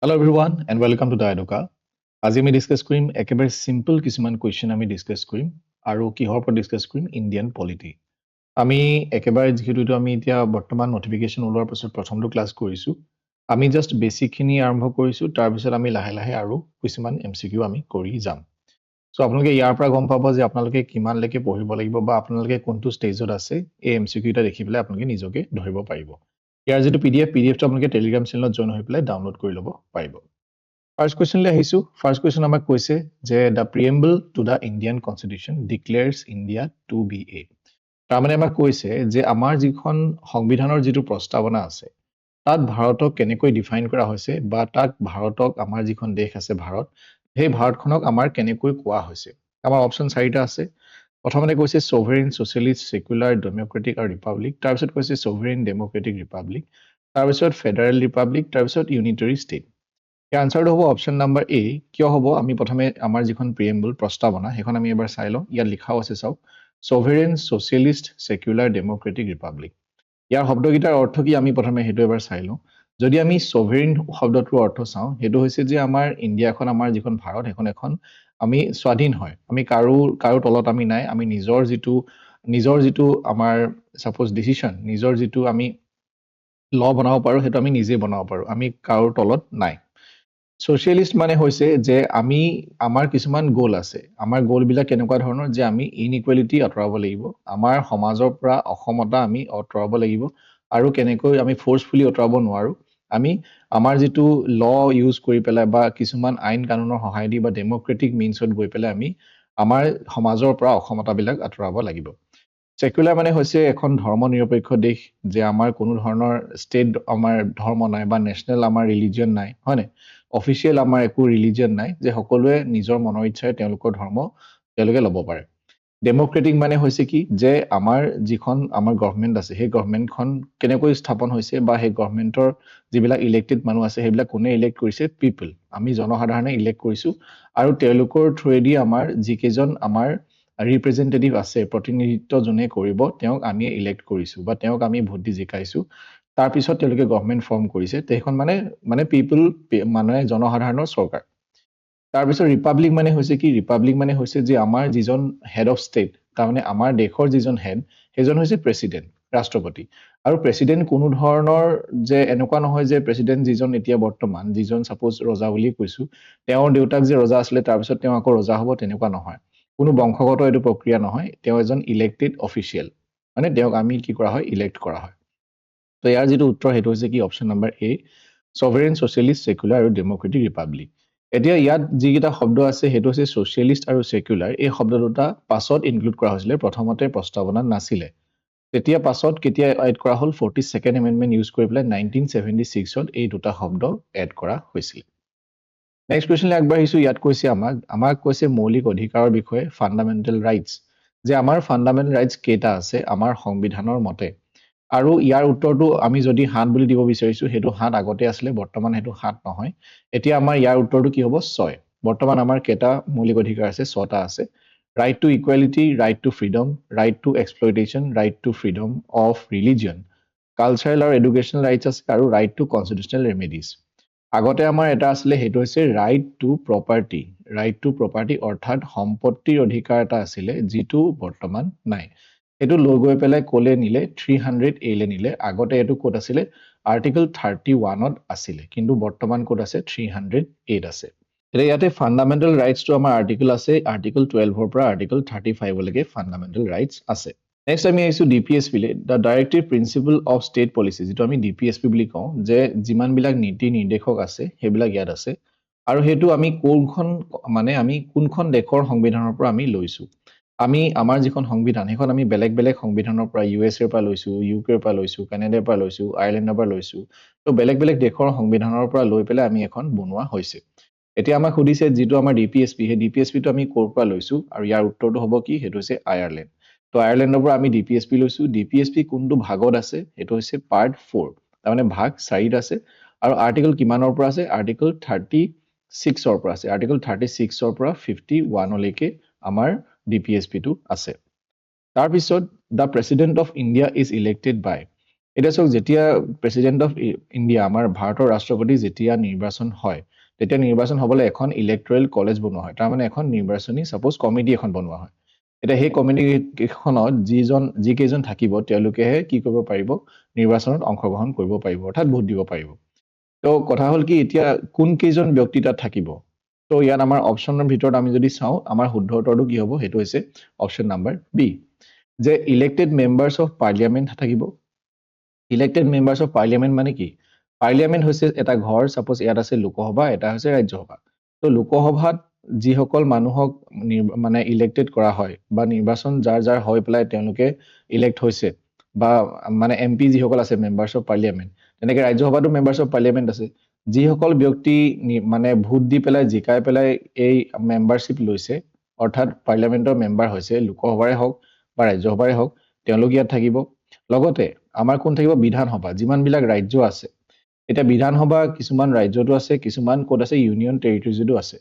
Hello everyone and welcome to the Educa. আজি আমি discuss কৰিম একেবাৰে সিম্পল কিছুমান কুৱেশ্যন আমি ডিসকাস কৰিম আৰু কিহৰ পৰা ডিসকাস কৰিম ইণ্ডিয়ান পলিটি আমি একেবাৰে যিহেতু আমি এতিয়া বৰ্তমান নটিফিকেশন ওলোৱাৰ পাছত প্ৰথমটো ক্লাস কৰিছো আমি জাস্ট বেসিক খিনি আৰম্ভ কৰিছো তাৰ পিছত আমি লাহে লাহে আৰু কিছুমান এমসিকিউ আমি কৰি যাম সো আপোনালোকে ইয়াৰ পৰা গম পাব যে আপোনালোকে কিমান লৈকে পঢ়িব লাগিব বা আপোনালোকে কোনটো ষ্টেজত আছে এই এমসিকিউটা দেখি পেলাই আপোনালোকে নিজকে ধৰিব পাৰিব ইয়াৰ যেটো পিডিএফটো আপোনালোকে টেলিগ্ৰাম চেনেলত জয়েন হৈ পেলাই ডাউনলোড কৰি ল'ব পাৰিব First question le ahisu. First question amak koise je the preamble to the Indian Constitution declares India to be a. Tamane amak koise je amar jikhon সংবিধানৰ jitu প্ৰস্তাৱনা আছে তাত ভাৰতক কেনেকৈ ডিফাইন কৰা হৈছে বা তাত ভাৰতক আমাৰ যিখন দেশ আছে ভাৰত সেই ভাৰতখনক আমাৰ কেনেকৈ কোৱা হৈছে আমাৰ অপচন 4টা আছে প্ৰথমতে কৈছে sovereign socialist secular democratic আৰু ৰিপাব্লিক তাৰ পিছত কৈছে sovereign democratic republic তাৰ পিছত federal republic তাৰ পিছত unitary state ইয়াৰ আনসাৰটো হ'ব অপচন নাম্বাৰ এ কিয় হ'ব আমি প্ৰথমে আমাৰ যিখন প্ৰিএম্বল প্ৰস্তাৱনা হেখন আমি এবাৰ চাই লওঁ ইয়াত লিখাও আছে চাও sovereign socialist secular democratic republic ইয়াৰ শব্দগীতাৰ অৰ্থ কি আমি প্ৰথমে হেতু এবাৰ চাই লওঁ যদি আমি sovereign শব্দটোৰ অৰ্থ চাওঁ হেতু হৈছে যে আমাৰ ইণ্ডিয়াখন আমাৰ যিখন ভাৰত হেখন এখন আমি স্বাধীন হয় আমি কাৰো তলত আমি নাই আমি নিজৰ যিটো আমাৰ সাপোজ ডিসিশন নিজৰ যিটো আমি ল বনাব পাৰো হেতু আমি নিজে বনাব পাৰো আমি কাৰো তলত নাই Socialist মানে হৈছে যে আমি আমাৰ কিছুমান গোল আছে আমাৰ গোল বিলাক কেনেকুৱা ধৰণৰ যে আমি ইনইকুৱেলিটি আঁতৰাব লাগিব আমাৰ সমাজৰ পৰা অসমতা আমি আঁতৰাব লাগিব আৰু কেনেকৈ আমি ফোৰ্সফুলি আঁতৰাব নোৱাৰো আমি আমাৰ যেটো ল ইউজ কৰি পেলাই বা কিছুমান আইন কানুনৰ সহায় দি বা ডেমক্ৰেটিক মিনছত গৈ পেলাই আমি আমাৰ সমাজৰ পৰা অসমতা বিলাক আঁতৰাব লাগিব সেকুলাৰ মানে হৈছে এখন ধৰ্মনিৰপেক্ষ দেশ যে আমাৰ কোনো ধৰণৰ ষ্টেট আমাৰ ধৰ্ম নাই বা নেশনাল আমাৰ ৰিলিজিয়ন নাই হয়নে অফিচিয়েল আমাৰ একো ৰিলিজিয়ন নাই যে সকলোৱে নিজৰ মনৰ ইচ্ছাৰে তেওঁলোকৰ ধৰ্ম তেওঁলোকে ল'ব পাৰে ডেমক্ৰেটিক মানে হৈছে কি যে আমাৰ যিখন আমাৰ গভৰ্ণমেন্ট আছে সেই গভৰ্ণমেন্টখন কেনেকৈ স্থাপন হৈছে বা সেই গভৰ্ণমেন্টৰ যিবিলাক ইলেক্টেড মানুহ আছে সেইবিলাক কোনে ইলেক্ট কৰিছে পিপল আমি জনসাধাৰণে ইলেক্ট কৰিছো আৰু তেওঁলোকৰ থ্ৰুৱেদি আমাৰ যিকেজন আমাৰ ৰিপ্ৰেজেন্টেটিভ আছে প্ৰতিনিধিত্ব জনে কৰিব তেওঁক আমি ইলেক্ট কৰিছো বা তেওঁক আমি ভোট দি জিকাইছো তাৰ পিছত তেওঁলোকে গভৰ্ণমেন্ট ফৰ্ম কৰিছে তেখন মানে পিপল মানে জনসাধাৰণৰ চৰকাৰ তাৰ পিছত ৰিপাব্লিক মানে হৈছে কি ৰিপাব্লিক মানে হৈছে যে আমাৰ যিজন হেড অফ ষ্টেট তাৰমানে আমাৰ দেশৰ যিজন হেড সেইজন হৈছে প্ৰেসিডেন্ট ৰাষ্ট্ৰপতি আৰু প্ৰেসিডেন্ট কোনো ধৰণৰ যে এনেকুৱা নহয় যে প্ৰেসিডেন্ট যিজন এতিয়া বৰ্তমান যিজন সাপোজ ৰজা বুলি কৈছো তেওঁৰ দেউতাক যে ৰজা আছিল তাৰ পিছত তেওঁ আকৌ ৰজা হ'ব তেনেকুৱা নহয় কোনো বংশগত এটো প্ৰক্ৰিয়া নহয় তেওঁ এজন ইলেক্টেড অফিচিয়েল মানে তেওঁক আমি কি কৰা হয় ইলেক্ট কৰা হয় তো ইয়াৰ যেটো উত্তৰ হেতু হৈছে কি অপচন নাম্বাৰ এ sovereign socialist secular আৰু democratic republic এতিয়া ইয়াত যিকিটা শব্দ আছে হেতু হৈছে socialist আৰু secular এই শব্দ দুটা পাছত ইনক্লুড কৰা হৈছিল প্ৰথমতে প্ৰস্তাৱনাত নাছিলে তেতিয়া পাছত কেতিয়া এড কৰা হল 42nd amendment ইউজ কৰি পেলাই 1976 ত এই দুটা শব্দ এড কৰা হৈছিল নেক্সট কোৱেশ্চন আগবাঢ়িছো ইয়াত কৈছে আমাক কৈছে মৌলিক অধিকাৰৰ বিষয়ে ফান্ডামেন্টাল ৰাইটস যে আমাৰ ফান্ডামেন্টাল ৰাইটস কেটা আছে আমাৰ সংবিধানৰ মতে আৰু ইয়াৰ উত্তৰটো আমি যদি হাত বুলি দিব বিচাৰিছো হেতু হাত আগতে আছিল বৰ্তমান হেতু হাত নহয় এতিয়া আমাৰ ইয়াৰ উত্তৰটো কি হ'ব 6 বৰ্তমান আমাৰ কেটা মৌলিক অধিকাৰ আছে 6টা আছে right to equality right to freedom right to exploitation right to freedom of religion cultural আৰু educational rights আছে আৰু right to constitutional remedies আগতে আমাৰ এটা আছিল হেতু হৈছে right to property অৰ্থাৎ সম্পত্তিৰ অধিকাৰ এটা আছিল যেটো বৰ্তমান নাই এটো লৈ গৈ পেলাই কোলে নিলে 300 এলে নিলে আগতে এটো কোড আছিল আৰ্টিকল 31 ত আছিল কিন্তু বৰ্তমান কোড আছে 308 আছে এতিয়া ইয়াতে ফান্ডামেন্টাল ৰাইটস টো আমাৰ আৰ্টিকল আছে আৰ্টিকল 12 ৰ পৰা আৰ্টিকল 35 লৈকে ফান্ডামেন্টাল ৰাইটস আছে নেক্সট আমি আইছো ডিপিএছপি লে the directive principle of state policy যেটো আমি ডিপিএছপি বুলি কওঁ যে যিমান বিলাক নীতি নিৰ্দেশক আছে হেবিলাক ইয়াত আছে আৰু হেতু আমি কোনখন দেশৰ সংবিধানৰ পৰা আমি লৈছো আমি আমাৰ যিখন সংবিধান হেখন আমি বেলেগ বেলেগ সংবিধানৰ পৰা ইউএছএ ৰ পৰা লৈছো ইউকে ৰ পৰা লৈছো কানাডাৰ পৰা লৈছো আয়াৰলেণ্ডৰ পৰা লৈছো তো বেলেগ বেলেগ দেশৰ সংবিধানৰ পৰা লৈ পেলাই আমি এখন বনোৱা হৈছে এতিয়া আমাক সুধিছে যেটো আমাৰ ডিপিএছপি হে ডিপিএছপি টো আমি কৰ পৰা লৈছো আৰু ইয়াৰ উত্তৰটো হ'ব কি হেতু হৈছে আয়াৰলেণ্ড তো আয়াৰলেণ্ডৰ পৰা আমি ডিপিএছপি লৈছো ডিপিএছপি কোনটো ভাগত আছে হেতু হৈছে পাৰ্ট 4 তাৰমানে ভাগ 4 আছে আৰু আৰ্টিকল কিমানৰ পৰা আছে আৰ্টিকল 36 ৰ পৰা আছে আৰ্টিকল 36 ৰ পৰা 51 লৈকে আমাৰ ডিপিএছপি টো আছে তাৰ পিছত the president of india is elected by এটা চাওক যেতিয়া প্ৰেসিডেন্ট অফ ইণ্ডিয়া আমাৰ ভাৰতৰ ৰাষ্ট্ৰপতি যেতিয়া নিৰ্বাচন হয় তেতিয়া নিৰ্বাচন হ'বলৈ এখন ইলেক্টৰেল কলেজ বনোৱা হয় তাৰ মানে এখন নিৰ্বাচনী সাপোজ কমিটি এখন বনোৱা হয় এতিয়া সেই কমিটি কেইখনত যিকেইজন থাকিব তেওঁলোকেহে কি কৰিব পাৰিব নিৰ্বাচনত অংশগ্ৰহণ কৰিব পাৰিব অৰ্থাৎ ভোট দিব পাৰিব তো কথা হ'ল কি এতিয়া কোন কেইজন ব্যক্তি তাত থাকিব তো ইয়াত আমাৰ অপচনৰ ভিতৰত আমি যদি চাওঁ আমাৰ শুদ্ধ উত্তৰটো কি হ'ব সেইটো হৈছে অপচন নাম্বাৰ বি যে ইলেক্টেড মেম্বাৰ্ছ অফ পাৰ্লিয়ামেণ্ট থাকিব ইলেক্টেড মেম্বাৰ্ছ অফ পাৰ্লিয়ামেণ্ট মানে কি পাৰ্লিয়ামেণ্ট হৈছে এটা ঘৰ সাপোজ ইয়াত আছে লোকসভা এটা হৈছে ৰাজ্যসভা তো লোকসভাত যিসকল মানুহক মানে ইলেক্টেড কৰা হয় বা নিৰ্বাচন যাৰ যাৰ হৈ পেলাই তেওঁলোকে ইলেক্ট হৈছে বা মানে এমপি যিসকল আছে মেম্বাৰ্ছ অফ পাৰ্লিয়ামেণ্ট তেনেকৈ ৰাজ্যসভাতো মেম্বাৰ্ছ অফ পাৰ্লিয়ামেণ্ট আছে যিসকল ব্যক্তি মানে ভোট দি পেলাই জিকাই পেলাই এই মেম্বাৰশ্বিপ লৈছে অৰ্থাৎ পাৰ্লিয়ামেণ্টৰ মেম্বাৰ হৈছে লোকসভাৰে হওক বা ৰাজ্যসভাৰে হওক তেওঁলোক ইয়াত থাকিব লগতে আমাৰ কোন থাকিব বিধানসভা যিমানবিলাক ৰাজ্য আছে এটা বিধানসভা কিছুমান ৰাজ্যতো আছে কিছুমান কোড আছে ইউনিয়ন টেৰিটৰিজতো আছে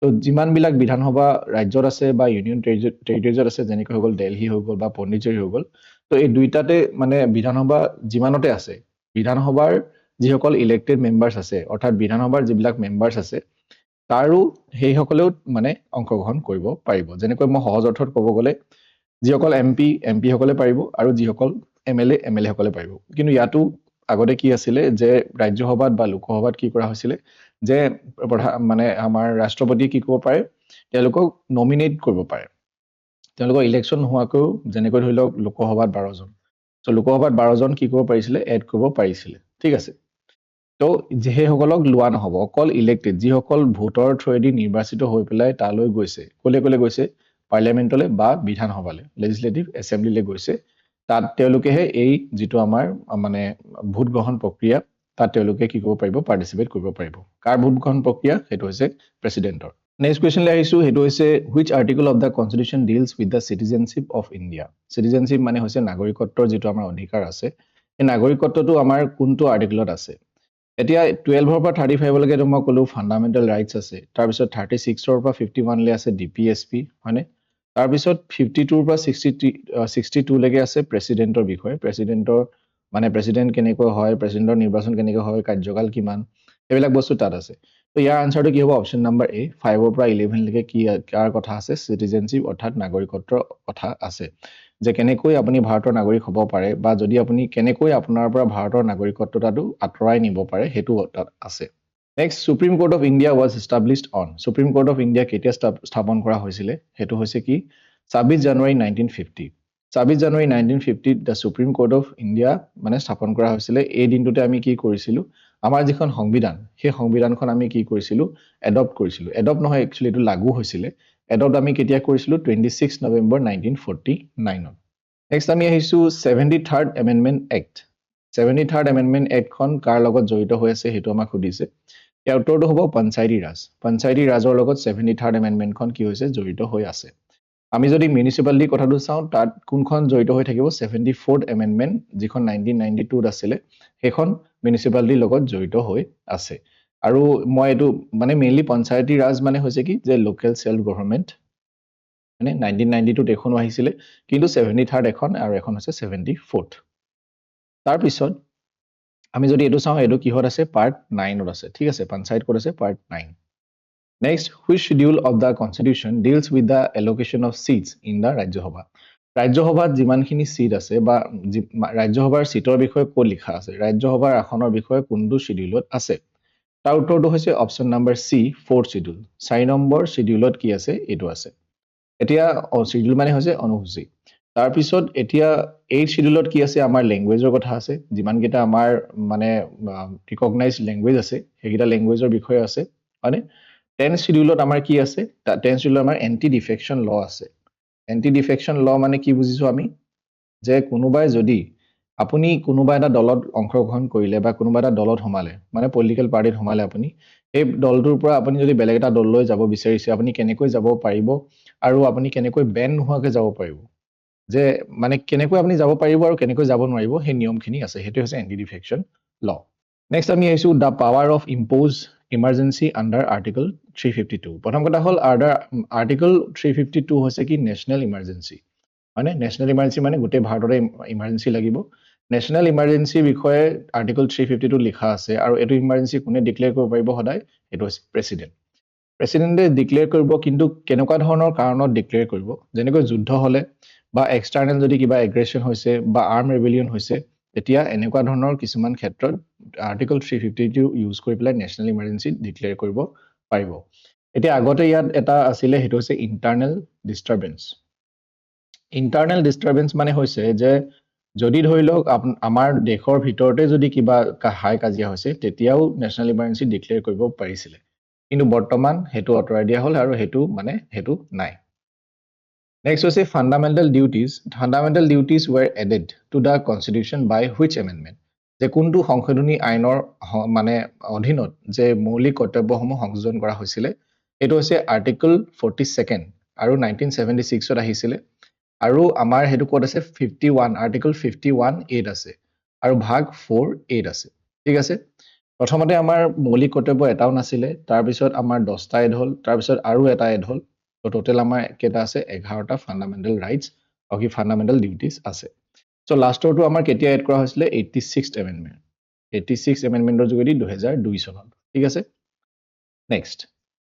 তো যিমানবিলাক বিধানসভা ৰাজ্যত আছে বা ইউনিয়ন টেৰিটৰিজত আছে যেনেকৈ হৈ গ'ল দিল্লী হৈ গ'ল বা পণ্ডিচেৰী হৈ গ'ল তো এই দুইটাতে মানে বিধানসভা যিমানতে আছে বিধানসভাৰ যিসকল ইলেক্টেড মেম্বাৰ্ছ আছে অৰ্থাৎ বিধানসভাৰ যিবিলাক মেম্বাৰ্ছ আছে তাৰো সেইসকলেও মানে অংশগ্ৰহণ কৰিব পাৰিব যেনেকৈ মই সহজ অৰ্থত ক'ব গ'লে যিসকল এমপি সকলে পাৰিব আৰু যিসকল এমএলএ সকলে পাৰিব কিন্তু ইয়াতো আগতে কি আছিলে যে ৰাজ্যসভাত বা লোকসভাত কি কৰা হৈছিলে যে মানে আমাৰ ৰাষ্ট্ৰপতি কি কৰিব পাৰে তেওঁলোকক নমিনেট কৰিব পাৰে তেওঁলোকৰ ইলেকশ্যন নোহোৱাকৈ যেনেকৈ ধৰি লওক লোকসভাত 12 জন তো লোকসভাত 12 জন কি কৰিব পাৰিছিলে এড কৰিব পাৰিছিলে ঠিক আছে তো যিসকলক লোৱা নহব অকল ইলেক্টেড যিসকল ভোটৰ থ্ৰুৱেদি নিৰ্বাচিত হৈ পেলাই তালৈ গৈছে কলে গৈছে পাৰ্লিয়ামেণ্টলৈ বা বিধানসভালৈ লেজিসলেটিভ এছেম্বলিলৈ গৈছে তাত তেওঁলোকেহে এই যিটো আমাৰ মানে ভোট গ্ৰহণ প্ৰক্ৰিয়া তাত তেওঁলোকে কি কৰিব পাৰিব পাৰ্টিসিপেট কৰিব পাৰিব কাৰ ভোট গ্ৰহণ প্ৰক্ৰিয়া সেইটো হৈছে প্ৰেসিডেন্টৰ নেক্সট কোৱেশ্চন লৈ আহিছো সেইটো হৈছে which article of the constitution deals with the citizenship of India citizenship মানে হৈছে নাগৰিকত্বৰ যিটো আমাৰ অধিকাৰ আছে এই নাগৰিকত্বটো আমাৰ কোনটো আৰ্টিকলত আছে এতিয়া 12 ৰ পৰা 35 লৈকে মই ক'লো ফান্ডামেন্টাল ৰাইটস আছে তাৰ পিছত 36 ৰ পৰা 51 লে আছে ডিপিএছপি হয়নে তাৰ পিছত 52 ৰ পৰা 62 লৈকে আছে প্ৰেসিডেন্টৰ বিষয় প্ৰেসিডেন্টৰ মানে প্ৰেসিডেন্ট কেনেকৈ হয় প্ৰেসিডেন্টৰ নিৰ্বাচন কেনেকৈ হয় কাৰ্যকাল কিমান এইবিলাক বস্তু তাত আছে তো ইয়াৰ আনসাৰটো কি হ'ব অপচন নাম্বাৰ এ 5 ৰ পৰা 11 লৈকে কি কাৰ কথা আছে সিটিজেনশ্বিপ অৰ্থাৎ নাগৰিকত্বৰ কথা আছে যে কেনেকৈ আপুনি ভাৰতৰ নাগৰিক হ'ব পাৰে বা যদি আপুনি কেনেকৈ আপোনাৰ পৰা ভাৰতৰ নাগৰিকত্বটো আঁতৰাই নিব পাৰে হেতু তাত আছে next supreme court of India was established on supreme court of India কেতিয়া স্থাপন কৰা হৈছিলে হেতু হৈছে কি 26 জানুৱাৰী 1950 26 জানুৱাৰী 1950 the supreme court of India মানে স্থাপন কৰা হৈছিলে এই দিনটোতে আমি কি কৰিছিলো আমাৰ যিখন সংবিধান সেই সংবিধানখন আমি কি কৰিছিলো এডপ্ট কৰিছিলো এডপ্ট নহয় একচুয়ালি এটো লাগু হৈছিলে এডপ্ট আমি কেতিয়া কৰিছিলো 26 নৱেম্বৰ 1949 নেক্সট আমি আহিছো 73rd amendment act 73rd amendment act খন কাৰ লগত জড়িত হৈ আছে হেতু আমাক সুধিছে ইয়াৰ উত্তৰটো হ'ব পঞ্চায়তী ৰাজৰ লগত 73rd এমেন্ডমেন্ট খন কি হৈছে জড়িত হৈ আছে আমি যদি মিউনিসিপালিটি কথাটো চাওঁ তাত কোনখন জড়িত হৈ থাকিব 74th এমেন্ডমেন্ট যিখন 1992 ত আছিল সেইখন মিউনিসিপালিটিৰ লগত জড়িত হৈ আছে আৰু মই এটো মানে মেইনলি পঞ্চায়তী ৰাজ মানে হৈছে কি যে লোকেল সেল্ফ গভৰ্নমেন্ট মানে 1992 ত এখন আহিছিল কিন্তু 73rd এখন আৰু এখন আছে 74th তাৰ পিছত আমি যদি এটো চাওঁ এটো কিহত আছে পাৰ্ট 9 ত আছে ঠিক আছে পঞ্চায়ত কোড আছে part 9 next which schedule of the constitution deals with the allocation of seats in the Rajya Sabha ৰাজ্যসভাত যিমানখিনি সিট আছে বা ৰাজ্যসভাৰ সিটৰ বিষয়ে ক'ত লিখা আছে ৰাজ্যসভাৰ আসনৰ বিষয়ে কোনটো শিডিউলত আছে তাৰ উত্তৰটো হৈছে অপচন নাম্বাৰ সি 4th শিডিউল 4 নম্বৰ শিডিউলত কি আছে এটো আছে এতিয়া শিডিউল মানে হৈছে অনুসূচী তাৰ পিছত এতিয়া 8th শিডিউলত কি আছে আমাৰ ল্যাঙ্গুৱেজৰ কথা আছে যিমান কেটা আমাৰ মানে ৰিকগনাইজড ল্যাঙ্গুৱেজ আছে সেইকেটা ল্যাঙ্গুৱেজৰ বিষয়ে আছে মানে 10th শিডিউলত আমাৰ কি আছে 10th শিডিউলত আমাৰ এন্টি ডিফেকশন ল আছে এন্টি ডিফেকশন ল মানে কি বুজিছো আমি যে কোনোবাই যদি আপুনি কোনোবা এটা দলত অংশগ্ৰহণ কৰিলে বা কোনোবা এটা দলত হমালে মানে পলিটিক্যাল পাৰ্টিত হমালে আপুনি এই দলটোৰ পৰা আপুনি যদি বেলেগ এটা দললৈ যাব বিচাৰিছে আপুনি কেনেকৈ যাব পাৰিব আৰু আপুনি কেনেকৈ বেন নোহোৱাকৈ যাব পাৰিব যে মানে কেনেকৈ আপুনি যাব পাৰিব আৰু কেনেকৈ যাব নোৱাৰিব সেই নিয়মখিনি আছে হেতু হৈছে এন্টি ডিফেকশন ল নেক্সট আমি আহিছো the power of impose emergency under article 352 প্ৰথম কথা হল আৰ্টিকল 352 হৈছে কি নেশনেল ইমাৰ্জেন্সি মানে নেশনেল ইমাৰ্জেন্সি মানে গোটেই ভাৰতৰে ইমাৰ্জেন্সি লাগিব নেশ্যনেল ইমাৰ্জেঞ্চিৰ বিষয়ে আৰ্টিকল 352 লিখা আছে আৰু এইটো ইমাৰ্জেঞ্চি কোনে ডিক্লেয়াৰ কৰিব পাৰিব সদায় এইটো হৈছে প্ৰেচিডেণ্ট প্ৰেচিডেণ্টে ডিক্লেয়াৰ কৰিব কিন্তু কেনেকুৱা ধৰণৰ কাৰণত ডিক্লেয়াৰ কৰিব যেনেকৈ যুদ্ধ হ'লে বা এক্সটাৰ্নেল যদি কিবা এগ্ৰেশ্যন হৈছে বা আৰ্ম ৰেবেলিয়ন হৈছে তেতিয়া এনেকুৱা ধৰণৰ কিছুমান ক্ষেত্ৰত আৰ্টিকল 352 ইউজ কৰি পেলাই নেশ্যনেল ইমাৰ্জেঞ্চি ডিক্লেয়াৰ কৰিব পাৰিব এতিয়া আগতে ইয়াত এটা আছিলে সেইটো হৈছে ইণ্টাৰনেল ডিষ্টাৰবেন্স মানে হৈছে যে যদি ধৰি লওক আমাৰ দেশৰ ভিতৰতে যদি কিবা হাই কাজিয়া হৈছে তেতিয়াও নেশ্যনেল ইমাৰ্জেঞ্চি ডিক্লেয়াৰ কৰিব পাৰিছিলে কিন্তু বৰ্তমান হেতু অতৰাই দিয়া হল আৰু হেতু নাই নেক্সট হৈছে fundamental duties were added to the constitution by which amendment যে কোনটো সংশোধনী আইনৰ মানে অধীনত যে মৌলিক কৰ্তব্যসমূহ সংযোজন কৰা হৈছিল এটো হৈছে আৰ্টিকল 42 আৰু 1976 ত আহিছিল আৰু আমাৰ হেতু কোড আছে 51 আৰ্টিকল 51(8) আছে আৰু ভাগ 4(8) আছে ঠিক আছে প্ৰথমতে আমাৰ মৌলিক কৰ্তব্য এটাও নাছিলে তাৰ পিছত আমাৰ 10টা এড হল তাৰ পিছত আৰু এটা এড হল তো টোটাল আমাৰ কেটা আছে 11টা ফান্ডামেন্টাল ৰাইটস আৰু কি ফান্ডামেন্টাল ডিউটিজ আছে সো লাষ্টৰটো আমাৰ কেতিয়া এড কৰা হৈছিল 86th এমেন্ডমেন্ট 86th এমেন্ডমেন্টৰ যোগেদি 2002 চনত ঠিক আছে next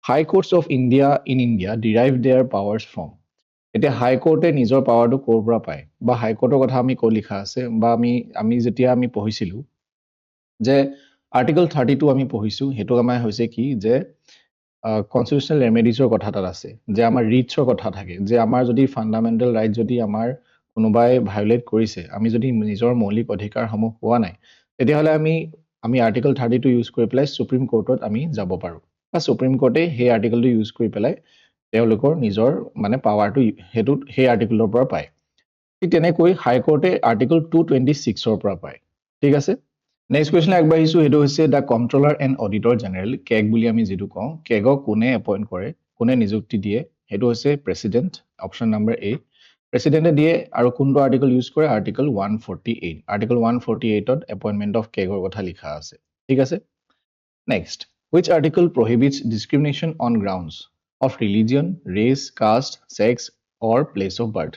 high courts of India in India derive their powers from এতিয়া হাই কোৰ্টে নিজৰ পাৱাৰটো ক'ৰ পৰা পায় বা হাই কোৰ্টৰ কথা আমি ক লিখা আছে বা আমি যেতিয়া আমি পঢ়িছিলো যে আৰ্টিকল 32 আমি পঢ়িছো হেতু আমাৰ হৈছে কি যে কনস্টিটিউশনাল ৰেমেডিজৰ কথা তাত আছে যে আমাৰ ৰিটছৰ কথা থাকে যে আমাৰ যদি ফান্ডামেন্টাল ৰাইট যদি আমাৰ কোনোবাই ভায়োলেট কৰিছে আমি যদি নিজৰ মৌলিক অধিকাৰসমূহ পোৱা নাই তেতিয়াহলে আমি আৰ্টিকল 32 ইউজ কৰি পেলাই সুপ্ৰিম কোৰ্টত আমি যাব পাৰো বা সুপ্ৰিম কোৰ্টে সেই আৰ্টিকলটো ইউজ কৰি পেলাই তেওঁলোকৰ নিজৰ মানে পাৱাৰটো হেতু সেই আৰ্টিকলৰ পৰা পায় ঠিক তেনেকৈ হাই কোৰ্টে আৰ্টিকল 226 ৰ পৰা পায় ঠিক আছে নেক্সট কোৱেশ্চন আগবাঢ়িছো হেতু হৈছে the controller and auditor general CAG বুলি আমি যেটো কওঁ কেগক কোনে এপইন্ট কৰে কোনে নিযুক্তি দিয়ে হেতু হৈছে প্ৰেসিডেন্ট অপশন নম্বৰ এ প্ৰেসিডেন্টে দিয়ে আৰু কোনটো আৰ্টিকল ইউজ কৰে আৰ্টিকল 148 আৰ্টিকল 148 ত এপইন্টমেন্ট অফ কেগৰ কথা লিখা আছে ঠিক আছে next which article prohibits discrimination on grounds of religion race caste sex or place of birth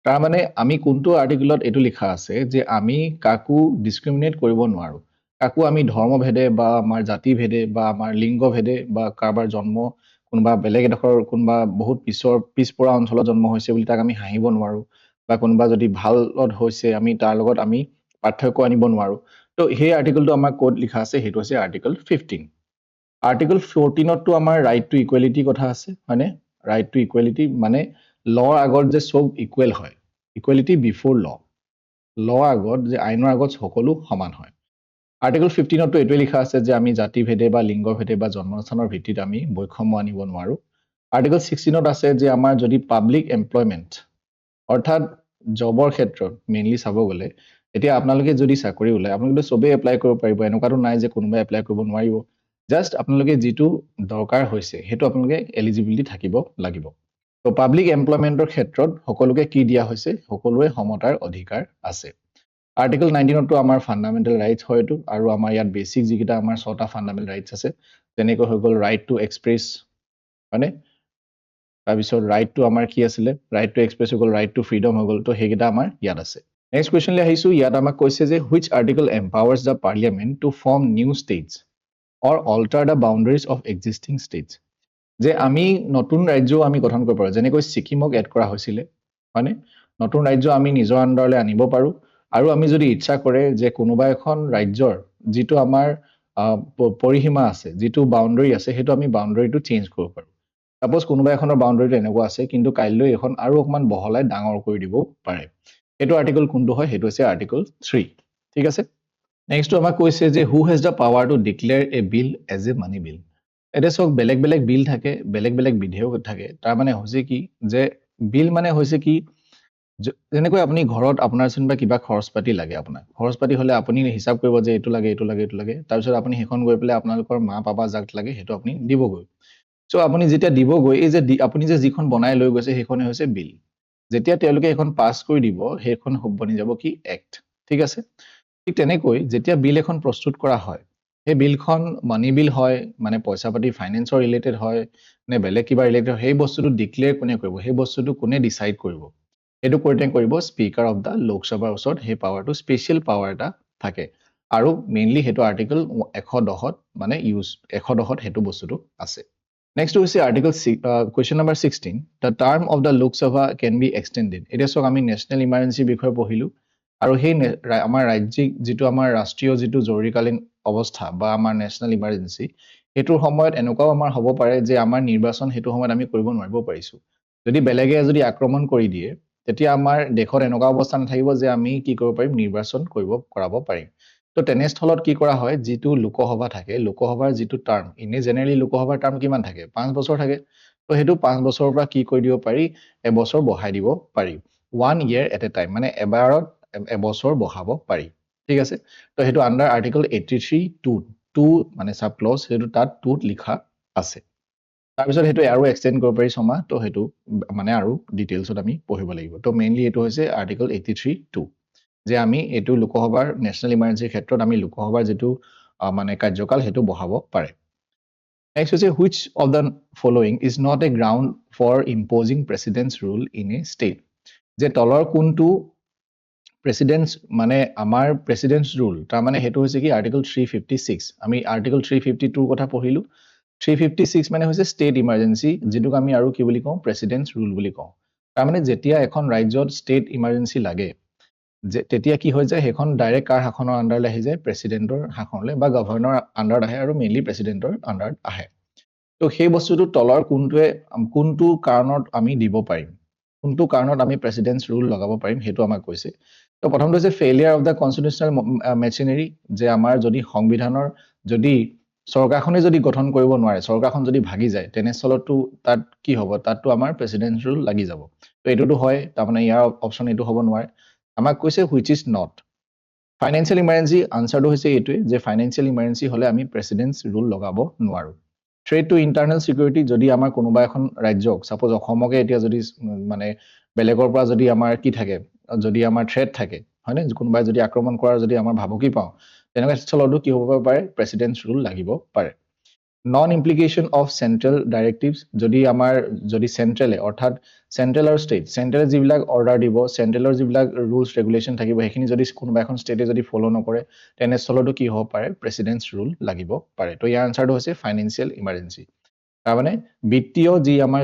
তাৰ মানে আমি কোনটো আৰ্টিকলত এটো লিখা আছে যে আমি কাকু ডিসক্ৰিমিনেট কৰিব নোৱাৰো কাকু আমি ধৰ্ম ভেদে বা আমাৰ জাতি ভেদে বা আমাৰ লিংগ ভেদে বা কাৰবাৰ জন্ম কোনবা বেলেগ এডখৰ কোনবা বহুত পিছপৰা অঞ্চলত জন্ম হৈছে বুলি তাক আমি হাঁহিব নোৱাৰো বা কোনবা যদি ভালত হৈছে আমি তাৰ লগত আমি পাৰ্থক্য আনিব নোৱাৰো তো সেই আৰ্টিকলটো আমাৰ কোড লিখা আছে হেতু আছে আৰ্টিকল 15 আৰ্টিকল 14 তো আমাৰ ৰাইট টু ইকুৱেলিটি কথা আছে মানে ৰাইট টু ইকুৱেলিটি মানে লৰ আগত যে সব ইকুৱেল হয় ইকুৱেলিটি বিফোৰ ল আগত যে আইনৰ আগত সকলো সমান হয় আৰ্টিকল 15 তো এটোই লিখা আছে যে আমি জাতি ভেদে বা লিংগ ভেদে বা জন্মস্থানৰ ভিত্তিত আমি বৈষম্য আনিব নোৱাৰো আৰ্টিকল 16 ত আছে যে আমাৰ যদি পাব্লিক এমপ্লয়মেন্ট অৰ্থাৎ জবৰ ক্ষেত্ৰত মেইনলি চাব গলে এতিয়া আপোনালোকে যদি চাকৰি ওলাই আপোনালোকে সবে এপ্লাই কৰিব পাৰিব এনেকুৱাটো নাই যে কোনোবাই এপ্লাই কৰিব নোৱাৰিব জাস্ট আপোনালোকে যেটো দৰকাৰ হৈছে হেতু আপোনালোকে এলিজিবিলিটি থাকিব লাগিব তো পাব্লিক এমপ্লয়মেন্টৰ ক্ষেত্ৰত সকলোকে কি দিয়া হৈছে সকলোৱে সমতাৰ অধিকাৰ আছে আৰ্টিকল 19 তো আমাৰ ফান্ডামেন্টাল ৰাইটস হয়তো আৰু আমাৰ ইয়াত বেসিক যিকিটা আমাৰ 6টা ফান্ডামেন্টাল ৰাইটস আছে যেনেকৈ হৈ গল ৰাইট টু এক্সপ্ৰেছ মানে তাৰপিছত ৰাইট টু আমাৰ কি আছিল ৰাইট টু এক্সপ্ৰেছ হৈ গল ৰাইট টু ফ্ৰীডম হৈ গল তো হেকিটা আমাৰ ইয়াত আছে নেক্সট কোৱেশ্চন লৈ আহিছো ইয়াত আমাক কৈছে যে which article empowers the parliament to form new states or alter the boundaries of existing states যে আমি নতুন ৰাজ্য আমি গঠন কৰিব পাৰো যেনেকৈ সিকিমক এড কৰা হৈছিল মানে নতুন ৰাজ্য আমি নিজৰ আন্ডাৰলৈ আনিব পাৰো আৰু আমি যদি ইচ্ছা কৰে যে কোনোবা এখন ৰাজ্যৰ যেটো আমাৰ পৰিসীমা আছে যেটো বাউন্ডাৰী আছে হেতু আমি বাউন্ডাৰীটো চেঞ্জ কৰিব পাৰো সাপোজ কোনোবা এখনৰ বাউন্ডাৰীটো এনেকুৱা আছে কিন্তু কাইলৈ এখন আৰু অকমান বহলাই ডাঙৰ কৰি দিব পাৰে এটো আৰ্টিকল কোনটো হয় হেতু আছে আৰ্টিকল 3 ঠিক আছে নেক্সট আমাক কৈছে যে who has the power to declare a bill as a money bill এটা সব বেলেগ বেলেগ বিল থাকে বেলেগ বেলেগ বিধেয়ক থাকে তাৰ মানে হৈছে কি যে বিল মানে হৈছে কি যেনেকৈ আপুনি ঘৰত আপোনাৰ চিনবা কিবা খৰচপাতি লাগে আপোনাৰ খৰচপাতি হলে আপুনি হিসাব কৰিব যে এটো লাগে তাৰ পিছত আপুনি হেখন গৈ পেলে আপোনালোকৰ মা পাপা যাক লাগে হেতু আপুনি দিবগৈ সো আপুনি যেতিয়া দিবগৈ এই যে আপুনি যে যিখন বনাই লৈ গৈছে হেখনে হৈছে বিল যেতিয়া তেওঁলোকে এখন পাস কৰি দিব হেখন বনি যাব কি এক্ট ঠিক আছে ঠিক তেনেকৈ যেতিয়া বিল এখন প্ৰস্তুত কৰা হয় হে বিলখন মানি বিল হয় মানে পইচা পাতি ফাইনান্সৰ ৰিলেটেড হয় নে বেলেগ কিবা ৰিলেটেড সেই বস্তুটো ডিক্লেয়াৰ কোনে কৰিব সেই বস্তুটো কোনে ডিসাইড কৰিব এটো কোঅৰ্ডিনেট কৰিব স্পিকাৰ অফ দা লোকসভাৰ ওচৰত হে পাৱাৰটো স্পেশাল পাৱাৰ এটা থাকে আৰু মেইনলি হেতু আৰ্টিকল 110ত মানে ইউজ 110ত হেতু বস্তুটো আছে নেক্সট হৈছে article question number 16 the term of the Lok Sabha can be extended এটা সক আমি ন্যাশনাল ইমাৰ্জেন্সি বিষয় পঢ়িলো আৰু সেই আমাৰ ৰাজ্যিক যেটো আমাৰ ৰাষ্ট্ৰীয় যেটো জৰুৰীকালীন অৱস্থা বা আমাৰ ন্যাশনাল ইমাৰ্জেন্সি হেতুৰ সময়ত এনেকুৱাও আমাৰ হ'ব পাৰে যে আমাৰ নিৰ্বাচন হেতু সময়ত আমি কৰিব নোৱাৰিব পাৰিছো যদি বেলেগে যদি আক্ৰমণ কৰি দিয়ে তেতিয়া আমাৰ দেশৰ এনেকুৱা অৱস্থা নাথাকিব যে আমি কি কৰিব পাৰিম নিৰ্বাচন কৰাব পাৰিম তো তেনেস্থলত কি কৰা হয় যেটো লোকসভা থাকে লোকসভাৰ যেটো টাৰ্ম ইনে জেনাৰেলি লোকসভাৰ টাৰ্ম কিমান থাকে 5 বছৰ থাকে তো হেতু 5 বছৰৰ পৰা কি কৰি দিব পাৰি এবছৰ বঢ়াই দিব পাৰি 1 year at a time মানে এবাৰত এবছৰ বঢ়াব পাৰি ঠিক আছে তো হেতু আন্ডাৰ আৰ্টিকল 83 2 মানে সাব ক্লজ হেতু তাত 2 লিখা আছে তাৰ পিছত হেতু আৰু এক্সটেন্ড কৰিব পাৰি ছমা তো হেতু মানে আৰু ডিটেইলছত আমি পঢ়িব লাগিব তো মেইনলি এটো হৈছে আৰ্টিকল 83 2 যে আমি এটো লোকসভাৰ ন্যাশনাল ইমাৰ্জেন্সি ক্ষেত্ৰত আমি লোকসভাৰ যেটো মানে কাৰ্যকাল হেতু বঢ়াব পাৰে নেক্সট হৈছে which of the following is not a ground for imposing president's rule in a state যে তলৰ কোনটো প্ৰেসিডেন্টস মানে আমাৰ প্ৰেসিডেন্টস ৰুল তাৰ মানে হেতু হৈছে কি আৰ্টিকল 356 আমি আৰ্টিকল 352 কথা পঢ়িলো 356 মানে হৈছে ষ্টেট ইমাৰ্জেন্সি যেটোক আমি আৰু কি বুলি কওঁ প্ৰেসিডেন্টস ৰুল বুলি কওঁ তাৰ মানে যেতিয়া এখন ৰাজ্যত ষ্টেট ইমাৰ্জেন্সি লাগে যে তেতিয়া কি হৈ যায় হেখন ডাইৰেক্ট কাৰ শাসনৰ আন্ডাৰলে আহি যায় প্ৰেসিডেন্টৰ শাসনলে বা গভৰ্ণৰ আন্ডাৰত আহে আৰু মেইনলি প্ৰেসিডেন্টৰ আন্ডাৰত আহে তো সেই বস্তুটো তলৰ কোনটো কাৰণত আমি দিব পাৰিম কোনটো কাৰণত আমি প্ৰেসিডেন্টস ৰুল লগাব পাৰিম হেতু আমাক কৈছে তো প্ৰথমটো হৈছে failure of the constitutional machinery যে আমাৰ যদি সংবিধানৰ যদি সৰকাৰখনে যদি গঠন কৰিব নোৱাৰে সৰকাৰখন যদি ভাগি যায় তেনেস্থলতো তাত কি হ'ব তাতটো আমাৰ প্ৰেসিডেন্টস ৰুল লাগি যাব তো এটোটো হয় তাৰ মানে ইয়াৰ অপচন এটো হ'ব নোৱাৰে আমাক কৈছে which is not financial emergency আনসাৰটো হৈছে এটোৱে যে ফাইনান্সিয়েল ইমাৰ্জেন্সি হলে আমি প্ৰেসিডেন্টস ৰুল লগাব নোৱাৰো থ্ৰেট টু ইন্টাৰনাল সিকিউৰিটি যদি আমাৰ কোনোবা এখন ৰাজ্যক সাপোজ অসমকে এতিয়া যদি মানে বেলেগৰ পৰা যদি আমাৰ কি থাকে যদি আমাৰ থ্ৰেট থাকে হয়নে কোনোবাই যদি আক্ৰমণ কৰাৰ যদি আমাৰ ভাবুকি পাও তেনেকুৱা স্থলতো কি হ'ব পাৰে প্ৰেসিডেন্টস ৰুল লাগিব পাৰে নন ইমপ্লিকেশন অফ সেন্ট্ৰাল ডাইৰেক্টিভস যদি আমাৰ যদি সেন্ট্ৰালে অৰ্থাৎ সেন্ট্ৰাল আৰু ষ্টেট সেন্ট্ৰালে যিবিলাক অৰ্ডাৰ দিব সেন্ট্ৰালৰ যিবিলাক ৰুলস ৰেগুলেশন থাকিব হেখিনি যদি কোনোবা এখন ষ্টেটে যদি ফলো নকৰে তেনেস্থলতো কি হ'ব পাৰে প্ৰেসিডেন্টস ৰুল লাগিব পাৰে তো ইয়াৰ আনসাৰটো হৈছে ফাইনান্সিয়েল ইমাৰ্জেন্সি তাৰ মানে বিত্তীয় যি আমাৰ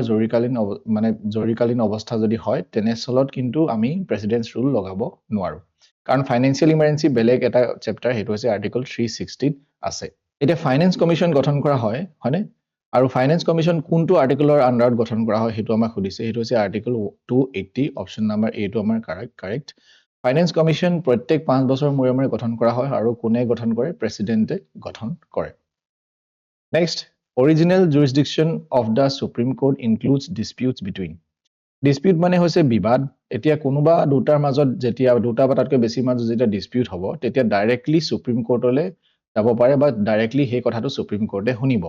জৰুৰীকালীন অৱস্থা যদি হয় তেনেস্থলত কিন্তু আমি প্ৰেসিডেন্টস ৰুল লগাব নোৱাৰো কাৰণ ফাইনান্সিয়েল ইমাৰ্জেন্সি বেলেগ এটা চেপ্টাৰ হেতু হৈছে আৰ্টিকল 360 আছে এটা ফাইনান্স কমিশন গঠন কৰা হয় হয়নে আৰু ফাইনান্স কমিশন কোনটো আৰ্টিকলৰ আন্ডাৰত গঠন কৰা হয় হেতু আমাক খুদিছে হেতু হৈছে আৰ্টিকল 280 অপচন নম্বৰ এ টো আমাৰ কাৰেক্ট ফাইনান্স কমিশন প্ৰত্যেক 5 বছৰ মূৰে মূৰে গঠন কৰা হয় আৰু কোনে গঠন কৰে প্ৰেসিডেন্টে গঠন কৰে next original jurisdiction of the supreme court includes disputes between dispute মানে হৈছে বিবাদ এতিয়া কোনোবা দুটাৰ মাজত যেতিয়া দুটা বা তাতকৈ বেছি মাজত যেতিয়া ডিসপিউট হ'ব তেতিয়া ডাইৰেক্টলি সুপ্ৰিম কোৰ্টলে যাব পাৰে বা ডাইৰেক্টলি সেই কথাটো সুপ্ৰিম কোৰ্টে শুনিব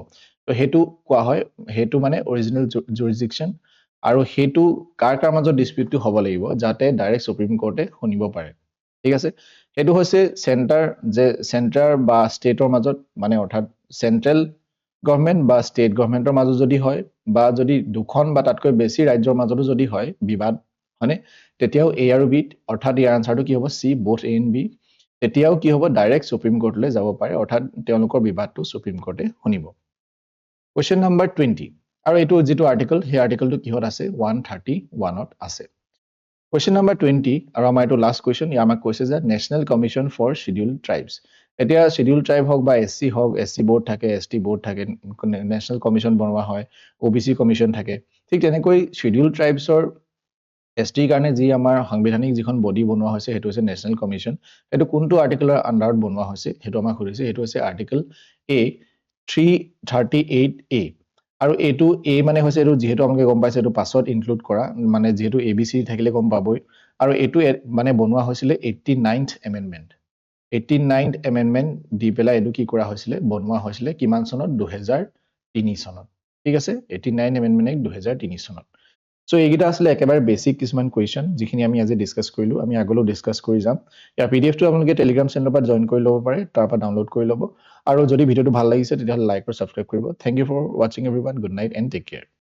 তো হেতু কোৱা হয় হেতু মানে অৰিজিনেল জুৰিসডিকশন আৰু হেতু কাৰ মাজত ডিসপিউটটো হ'ব লাগিব যাতে ডাইৰেক্ট সুপ্ৰিম কোৰ্টে শুনিব পাৰে ঠিক আছে হেতু হৈছে সেন্টাৰ বা ষ্টেটৰ মাজত মানে অৰ্থাৎ সেন্ট্ৰেল গভৰ্নমেন্ট বা ষ্টেট গভৰ্নমেন্টৰ মাজত যদি হয় বা যদি দুখন বা তাতকৈ বেছি ৰাজ্যৰ মাজতো যদি হয় বিবাদ হয়নে তেতিয়াও এ আৰু বি অৰ্থাৎ ইয়াৰ আনসাৰটো কি হ'ব সি both a and b তেতিয়াও কি হ'ব ডাইৰেক্ট সুপ্ৰিম কোৰ্টলৈ যাব পাৰে অৰ্থাৎ তেওঁলোকৰ বিবাদটো সুপ্ৰিম কোৰ্টে শুনিব কোৱেশ্চন নম্বৰ 20 আৰু এটো যেটো আৰ্টিকল সেই আৰ্টিকলটো কিহত আছে 131 ত আছে কোৱেশ্চন নম্বৰ 20 আৰু আমাৰ এটো লাষ্ট কোৱেশ্চন ইয়ামাক কৈছে যে নেশনাল কমিশন ফৰ শিডিউলড ট্ৰাইবস এতিয়া শিডিউল ট্ৰাইব হওক বা এসসি বোৰ্ড থাকে এসটি বোৰ্ড থাকে নেশনাল কমিশন বনোৱা হয় ওবিসি কমিশন থাকে ঠিক তেনেকৈ শিডিউল ট্ৰাইবছৰ এসটি কাৰণে যি আমাৰ সাংবিধানিক যিখন বডি বনোৱা হৈছে হেতু হৈছে নেশনাল কমিশন এটো কোনটো আৰ্টিকলৰ আন্ডাৰত বনোৱা হৈছে হেতু আমাক খুদিছে হেতু হৈছে আৰ্টিকল এ 338A আৰু এটো এ মানে হৈছে এটো যেহেতু আমাকে গম পাইছে এটো পাছত ইনক্লুড কৰা মানে যেহেতু এবিসি থাকিলে গম পাবই আৰু এটো মানে বনোৱা হৈছিল 89th এমেন্ডমেন্ট 89th এমেন্ডমেন্ট দি পেলা এটো কি কৰা হৈছিল বনোৱা হৈছিল কিমান চনত 2003 চনত ঠিক আছে 89 এমেন্ডমেন্ট 2003 চনত সো এইগিটা আসলে একেবাৰে বেসিক কিছুমান কোৱেশ্চন যিখিনি আমি আজি ডিসকাস কৰিলো আমি আগলৈ ডিসকাস কৰি যাম ইয়াৰ পিডিএফ টো আপোনালোকে টেলিগ্ৰাম চেনেলৰ পৰা জয়েন কৰি ল'ব পাৰে তাৰ পৰা ডাউনলোড কৰি ল'ব আৰু যদি ভিডিওটো ভাল লাগিছে তেতিয়া লাইক আৰু সাবস্ক্ৰাইব কৰিব thank you for watching everyone good night and take care